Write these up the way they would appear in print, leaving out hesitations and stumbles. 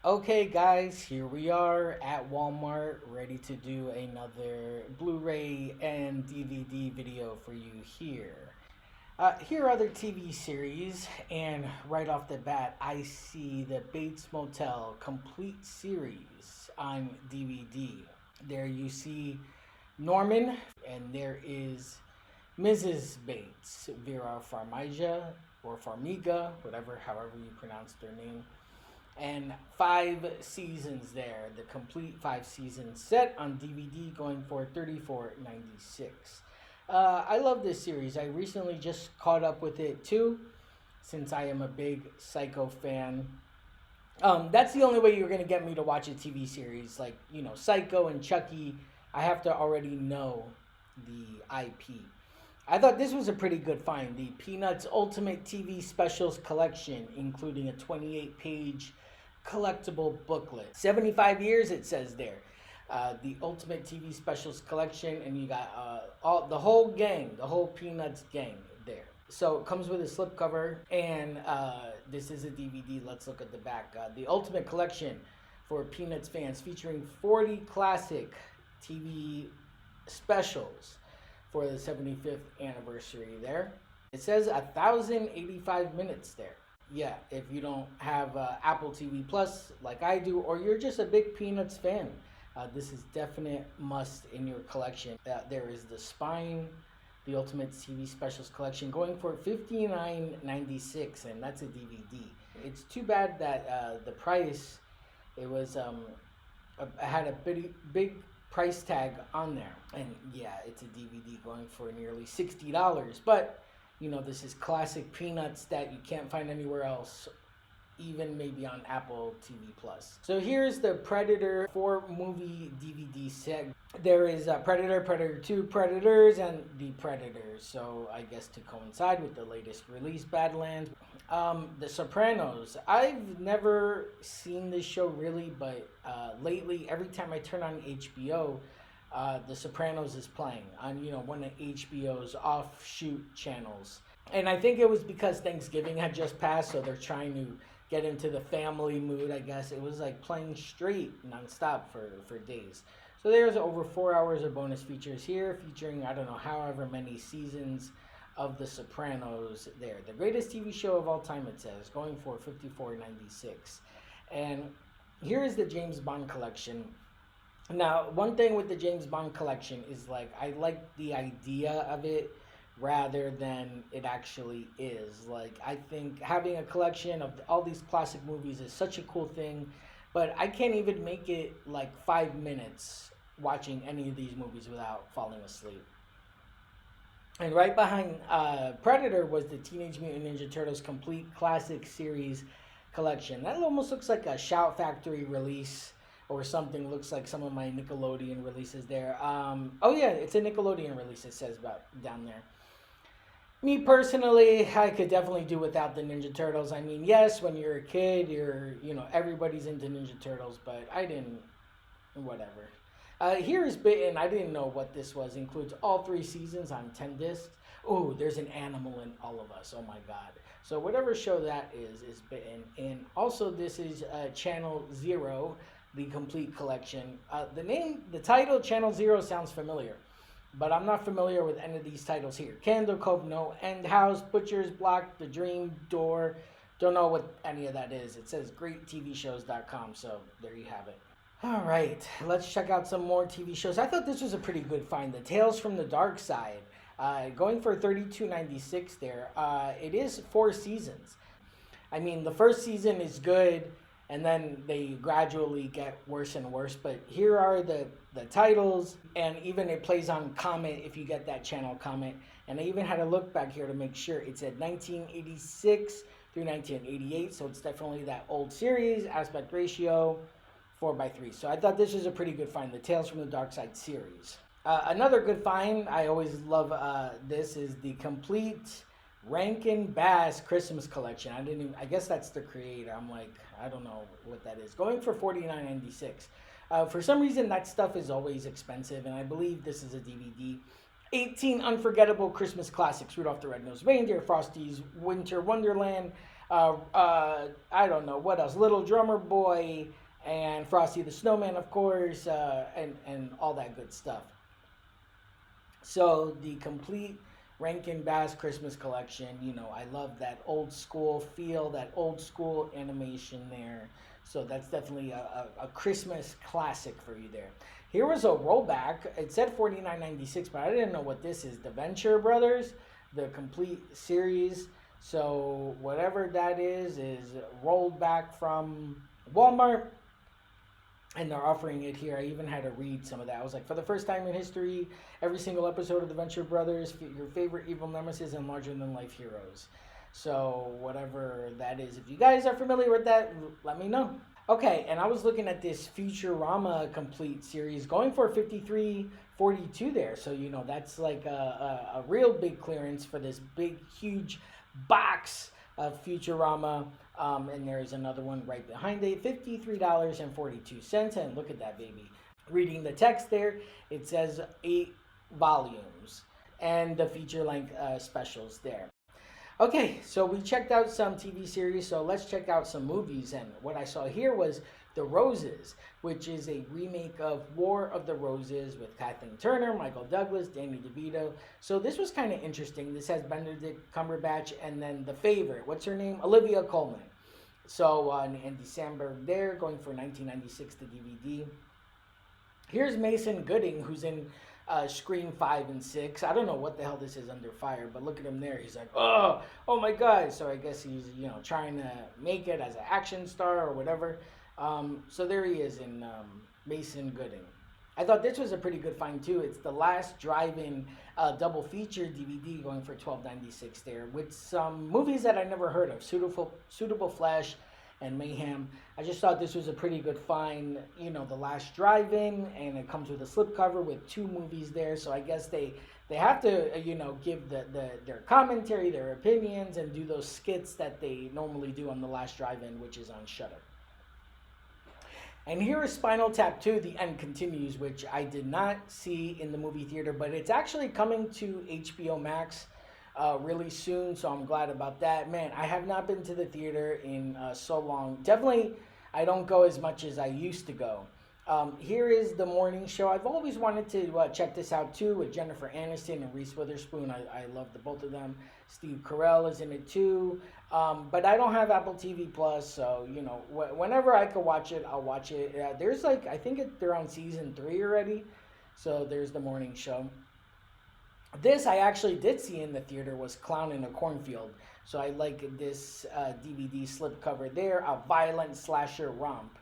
Okay, guys, here we are at Walmart, ready to do another Blu-ray and DVD video for you here. Here are other TV series, and right off the bat, I see the Bates Motel complete series on DVD. There you see Norman, and there is Mrs. Bates, Vera Farmiga, or Farmiga, however you pronounce their name. And 5 seasons there, the complete 5 seasons set on DVD, going for $34.96. I love this series. I recently just caught up with it too, since I am a big Psycho fan. That's the only way you're gonna get me to watch a TV series like Psycho and Chucky. I have to already know the IP. I thought this was a pretty good find. The Peanuts Ultimate TV Specials Collection, including a 28-page collectible booklet. 75 years it says there. The Ultimate TV Specials Collection, and you got the whole gang, the whole Peanuts gang there. So it comes with a slipcover, and this is a DVD. Let's look at the back. The Ultimate Collection for Peanuts fans, featuring 40 classic TV specials for the 75th anniversary there. It says 1,085 minutes there. Yeah, if you don't have Apple TV Plus like I do, or you're just a big Peanuts fan, this is definite must in your collection. There is the Spine, the Ultimate TV Specials Collection, going for $59.96, and that's a DVD. It's too bad that the price, it was had a big price tag on there, and yeah, it's a DVD going for nearly $60, but this is classic Peanuts that you can't find anywhere else, even maybe on Apple TV Plus. So here's the Predator 4-movie DVD set. There is Predator, Predator 2, Predators, and The Predators. So I guess to coincide with the latest release, Badlands. The Sopranos. I've never seen this show really, but lately, every time I turn on HBO, The Sopranos is playing on one of HBO's offshoot channels, and I think it was because Thanksgiving had just passed, so they're trying to get into the family mood. I guess it was like playing straight nonstop for days. So there's over 4 hours of bonus features here, featuring I don't know however many seasons of The Sopranos. There, the greatest TV show of all time, it says, going for $54.96. And here is the James Bond collection. Now, one thing with the James Bond collection is I like the idea of it rather than it actually is. I think having a collection of all these classic movies is such a cool thing, but I can't even make it 5 minutes watching any of these movies without falling asleep. And right behind Predator was the Teenage Mutant Ninja Turtles Complete Classic Series collection. That almost looks like a Shout Factory release or something. Looks like some of my Nickelodeon releases there. Oh yeah, it's a Nickelodeon release, it says about down there. Me personally, I could definitely do without the Ninja Turtles. I mean, yes, when you're a kid, everybody's into Ninja Turtles, but I didn't, whatever. Here is Bitten. I didn't know what this was. Includes all 3 seasons on 10 discs. Oh, there's an animal in All of Us. Oh my God. So whatever show that is Bitten. And also this is Channel Zero, the complete collection. The title Channel Zero sounds familiar, but I'm not familiar with any of these titles here. Candle Cove, No End House, Butcher's Block, The Dream Door. Don't know what any of that is. It says greattvshows.com, so there you have it. All right, let's check out some more TV shows. I thought this was a pretty good find. The Tales from the Dark Side, going for $32.96 there. It is 4 seasons. I mean, the first season is good, and then they gradually get worse and worse. But here are the titles, and even it plays on Comet if you get that channel Comet. And I even had a look back here to make sure. It said 1986 through 1988, so it's definitely that old series. Aspect ratio 4:3. So I thought this was a pretty good find, the Tales from the Dark Side series. Another good find, I always love this, is the complete Rankin Bass Christmas collection. I guess that's the creator. I don't know what that is. Going for $49.96. For some reason, that stuff is always expensive, and I believe this is a DVD. 18 unforgettable Christmas classics: Rudolph the Red-Nosed Reindeer, Frosty's Winter Wonderland, I don't know what else. Little Drummer Boy and Frosty the Snowman, of course, and all that good stuff. So the complete Rankin Bass Christmas collection, I love that old school feel, that old school animation there. So that's definitely a Christmas classic for you there. Here was a rollback. It said $49.96, but I didn't know what this is. The Venture Brothers, the complete series. So whatever that is rolled back from Walmart, and they're offering it here. I even had to read some of that. I was like, for the first time in history, every single episode of the Venture Brothers, your favorite evil nemesis and larger than life heroes. So whatever that is, if you guys are familiar with that, let me know. Okay, and I was looking at this Futurama complete series going for $53.42 there. So that's like a real big clearance for this big huge box of Futurama. And there's another one right behind it, $53.42. And look at that baby. Reading the text there, it says 8 volumes and the feature length specials there. Okay, so we checked out some TV series, so let's check out some movies. And what I saw here was The Roses, which is a remake of War of the Roses with Kathleen Turner, Michael Douglas, Danny DeVito. So this was kind of interesting. This has Benedict Cumberbatch and then the favorite, what's her name? Olivia Colman. So Andy Samberg there, going for $19.96 the DVD. Here's Mason Gooding, who's in Scream 5 and 6. I don't know what the hell this is under fire, but look at him there. He's like, oh my God. So I guess he's, trying to make it as an action star or whatever. So there he is in Mason Gooding. I thought this was a pretty good find too. It's the last drive-in double feature DVD going for $12.96 there with some movies that I never heard of. Suitable Flesh and Mayhem. I just thought this was a pretty good find, the last drive-in, and it comes with a slipcover with 2 movies there. So I guess they have to, give their commentary, their opinions, and do those skits that they normally do on the last drive-in, which is on Shudder. And here is Spinal Tap 2, The End Continues, which I did not see in the movie theater, but it's actually coming to HBO Max really soon, so I'm glad about that. Man, I have not been to the theater in so long. Definitely, I don't go as much as I used to go. Here is The Morning Show. I've always wanted to check this out too, with Jennifer Aniston and Reese Witherspoon. I love the both of them. Steve Carell is in it too. But I don't have Apple TV Plus, so whenever I could watch it, I'll watch it. There's I think they're on season 3 already. So there's The Morning Show. This I actually did see in the theater was Clown in a Cornfield. So I like this DVD slipcover there, a violent slasher romp.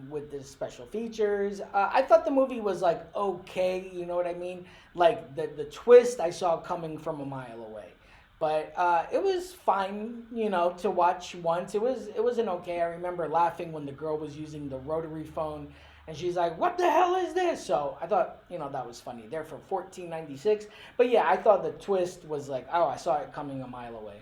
With the special features. I thought the movie was okay, you know what I mean? Like the twist I saw coming from a mile away. But it was fine, to watch once. It was an okay. I remember laughing when the girl was using the rotary phone and she's like, what the hell is this? So I thought, that was funny. There for $14.96. But yeah, I thought the twist was I saw it coming a mile away.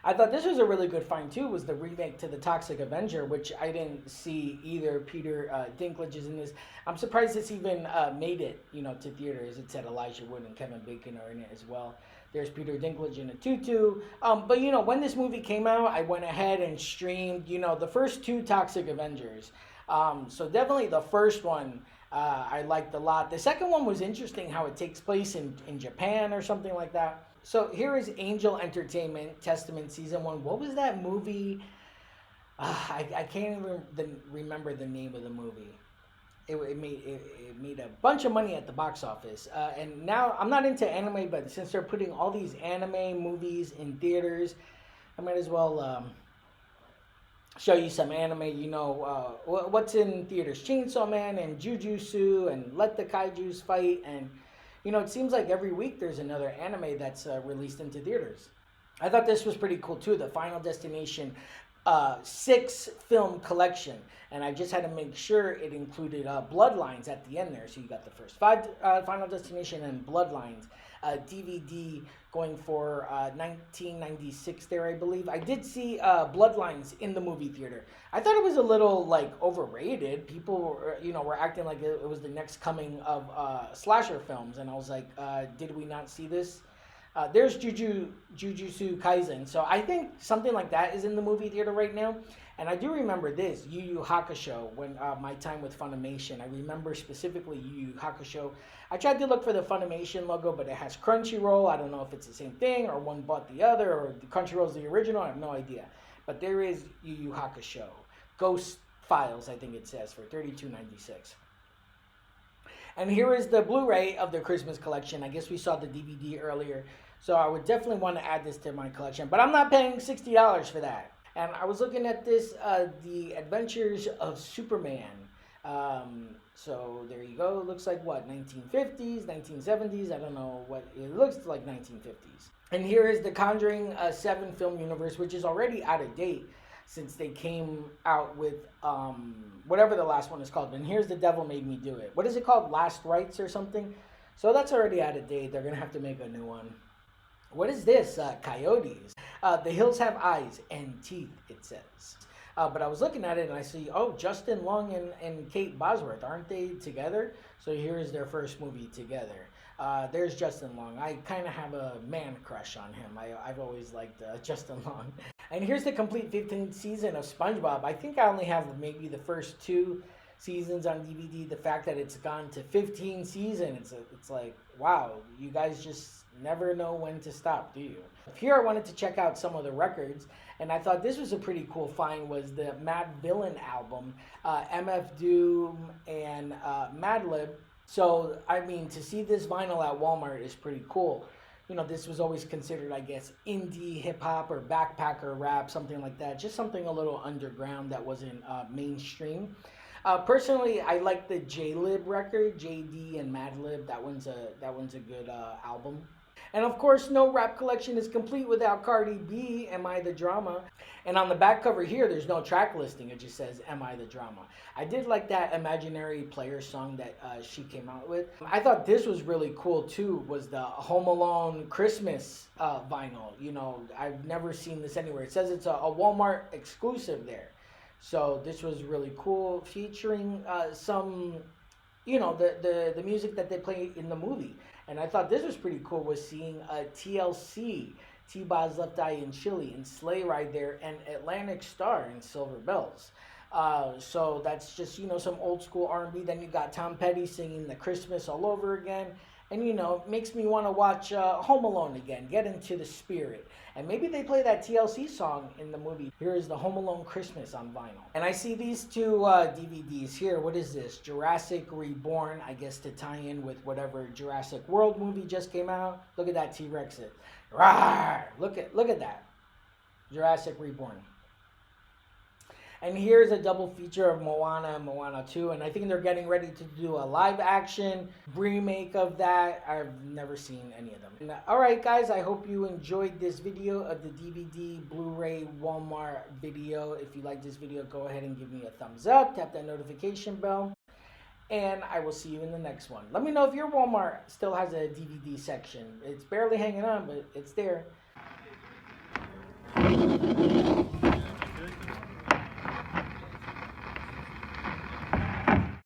I thought this was a really good find too, was the remake to The Toxic Avenger, which I didn't see either. Peter Dinklage is in this. I'm surprised this even made it, to theaters. It said Elijah Wood and Kevin Bacon are in it as well. There's Peter Dinklage in a tutu. But when this movie came out, I went ahead and streamed, the first 2 Toxic Avengers. So definitely the first one I liked a lot. The second one was interesting how it takes place in Japan or something like that. So here is Angel Entertainment, Testament Season 1. What was that movie? I can't even remember the name of the movie. It made a bunch of money at the box office. And now, I'm not into anime, but since they're putting all these anime movies in theaters, I might as well show you some anime. What's in theaters? Chainsaw Man and Jujutsu and Let the Kaijus Fight, and it seems like every week there's another anime that's released into theaters. I thought this was pretty cool too, the Final Destination 6 film collection. And I just had to make sure it included Bloodlines at the end there. So you got the first 5 Final Destination and Bloodlines DVD going for $19.96 there, I believe. I did see Bloodlines in the movie theater. I thought it was a little overrated. People were acting like it was the next coming of slasher films, and I was like, did we not see this There's Jujutsu Kaisen. So I think something like that is in the movie theater right now. And I do remember this, Yu Yu Hakusho, when my time with Funimation. I remember specifically Yu Yu Hakusho. I tried to look for the Funimation logo, but it has Crunchyroll. I don't know if it's the same thing, or one bought the other, or the Crunchyroll's the original. I have no idea. But there is Yu Yu Hakusho. Ghost Files, I think it says, for $32.96. And here is the Blu-ray of the Christmas collection. I guess we saw the DVD earlier. So I would definitely want to add this to my collection. But I'm not paying $60 for that. And I was looking at this, The Adventures of Superman. So there you go. It looks like what, 1950s, 1970s? I don't know what. It looks like 1950s. And here is the Conjuring 7 film universe, which is already out of date since they came out with whatever the last one is called. And here's The Devil Made Me Do It. What is it called? Last Rites or something? So that's already out of date. They're going to have to make a new one. What is this? Coyotes. The Hills Have Eyes and Teeth, it says. But I was looking at it and I see, oh, Justin Long and Kate Bosworth, aren't they together? So here's their first movie together. There's Justin Long. I kind of have a man crush on him. I've always liked Justin Long. And here's the complete 15th season of SpongeBob. I think I only have maybe the first 2 seasons on DVD. The fact that it's gone to 15 seasons, it's like, wow, you guys just never know when to stop, do you? Here I wanted to check out some of the records, and I thought this was a pretty cool find, was the Mad Villain album, MF Doom and Madlib. So, I mean, to see this vinyl at Walmart is pretty cool. You know, this was always considered, I guess, indie hip-hop or backpacker rap, something like that. Just something a little underground that wasn't mainstream. Personally, I like the J-Lib record, JD and Madlib. That one's a good album. And of course, no rap collection is complete without Cardi B, Am I the Drama? And on the back cover here, there's no track listing. It just says, Am I the Drama? I did like that Imaginary Player song that she came out with. I thought this was really cool too, was the Home Alone Christmas vinyl. You know, I've never seen this anywhere. It says it's a Walmart exclusive there. So this was really cool, featuring some, you know, the music that they play in the movie. And I thought this was pretty cool, was seeing TLC, T-Boz, Left Eye in Chili, and Sleigh Ride there, and Atlantic Star in Silver Bells. So that's just, you know, some old school R&B. Then you got Tom Petty singing the Christmas all over again. And, you know, makes me want to watch Home Alone again, get into the spirit. And maybe they play that TLC song in the movie. Here is the Home Alone Christmas on vinyl. And I see these 2 DVDs here. What is this? Jurassic Reborn, I guess to tie in with whatever Jurassic World movie just came out. Look at that T-Rex. Rawr! Look at that. Jurassic Reborn. And here's a double feature of Moana and Moana 2. And I think they're getting ready to do a live action remake of that. I've never seen any of them. And, alright guys, I hope you enjoyed this video of the DVD Blu-ray Walmart video. If you like this video, go ahead and give me a thumbs up. Tap that notification bell. And I will see you in the next one. Let me know if your Walmart still has a DVD section. It's barely hanging on, but it's there.